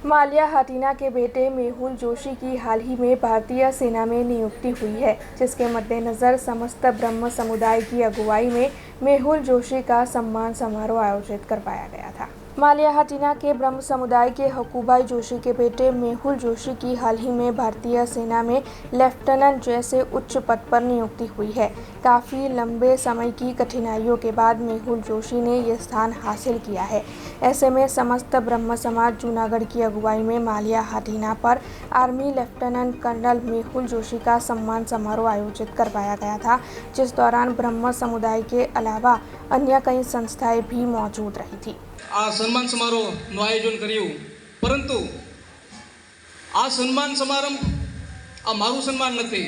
माल्या हटीना के बेटे मेहुल जोशी की हाल ही में भारतीय सेना में नियुक्ति हुई है, जिसके मद्देनज़र समस्त ब्रह्म समुदाय की अगुवाई में मेहुल जोशी का सम्मान समारोह आयोजित करवाया गया था। माल्या हटीना के ब्रह्म समुदाय के हकूभाई जोशी के बेटे मेहुल जोशी की हाल ही में भारतीय सेना में लेफ्टिनेंट जैसे उच्च पद पर नियुक्ति हुई है। काफ़ी लंबे समय की कठिनाइयों के बाद मेहुल जोशी ने यह स्थान हासिल किया है। ऐसे में समस्त ब्रह्म समाज जूनागढ़ की अगुवाई में माल्या हटीना पर army lieutenant colonel Mehul Joshi का सम्मान समारोह आयोजित करवाया गया था, जिस दौरान ब्रह्म समुदाय के अलावा अन्य कई संस्थाएं भी मौजूद रही थी। आ सन्मान समारोहનું આયોજન કર્યું, પરંતુ આ સન્માન સમારંભ આ મારું સન્માન નથી,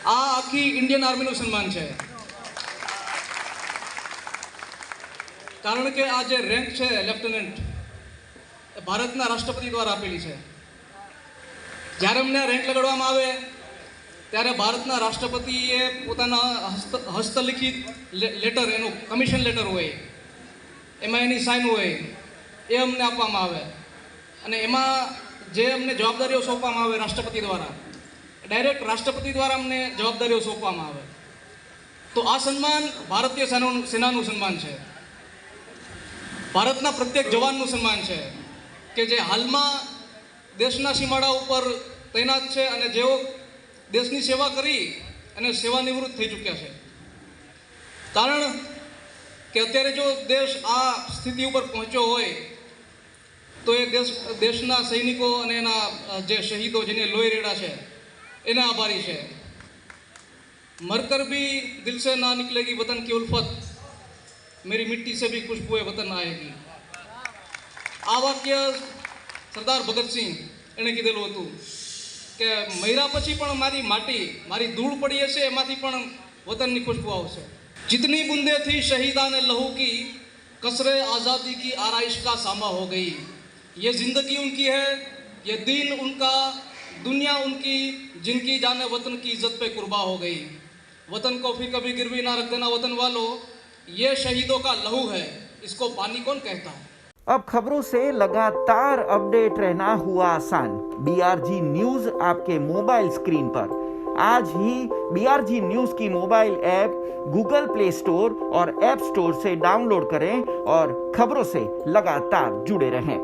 આ આખી ઇન્ડિયન આર્મીનું સન્માન છે। કારણ કે આ જે રેન્ક છે લેફ્ટનન્ટ એ ભારતના રાષ્ટ્રપતિ દ્વારા આપેલી છે। જ્યારે અમને રેન્ક લગાડવામાં આવે ત્યારે ભારતના રાષ્ટ્રપતિએ પોતાના હસ્તલિખિત લેટર, એનું કમિશન લેટર હોય, એમાં એની સાઇન હોય, એ અમને આપવામાં આવે અને એમાં જે અમને જવાબદારીઓ સોંપવામાં આવે રાષ્ટ્રપતિ દ્વારા, ડાયરેક્ટ રાષ્ટ્રપતિ દ્વારા અમને જવાબદારીઓ સોંપવામાં આવે। તો આ સન્માન ભારતીય સેનાનું સન્માન છે, ભારતના પ્રત્યેક જવાનનું સન્માન છે કે જે હાલમાં દેશના સીમાડા ઉપર તૈનાત છે અને જેઓ દેશની સેવા કરી અને સેવાનિવૃત્ત થઈ ચૂક્યા છે। કારણ કે અત્યારે જો દેશ આ સ્થિતિ ઉપર પહોંચ્યો હોય તો એ દેશના સૈનિકો અને એના જે શહીદો, જેને લોહી રેડા છે, એને આભારી છે। मरकर भी दिल से ना निकलेगी वतन की उल्फत, मेरी मिट्टी से भी खुशबुए वतन आएगी। આ વાક્ય સરદાર ભગતસિંહ એણે કીધેલું હતું કે મૈરા પછી પણ મારી માટી, મારી ધૂળ પડી હશે, એમાંથી પણ વતનની ખુશ્બુ આવશે। जितनी बूंदे थी शहीदान लहू की, कसरे आज़ादी की आराइश का सामा हो गई। ये ज़िंदगी उनकी है, ये दीन उनका, दुनिया उनकी, जिनकी जाने वतन की इज्जत पे कुर्बा हो गई। वतन को फिर कभी गिरवी ना रख देना वतन वालों, ये शहीदों का लहू है, इसको पानी कौन कहता है। अब खबरों से लगातार अपडेट रहना हुआ आसान। BRG न्यूज आपके मोबाइल स्क्रीन पर। आज ही BRG न्यूज की mobile app Google play store और ऐप स्टोर से डाउनलोड करें और खबरों से लगातार जुड़े रहें।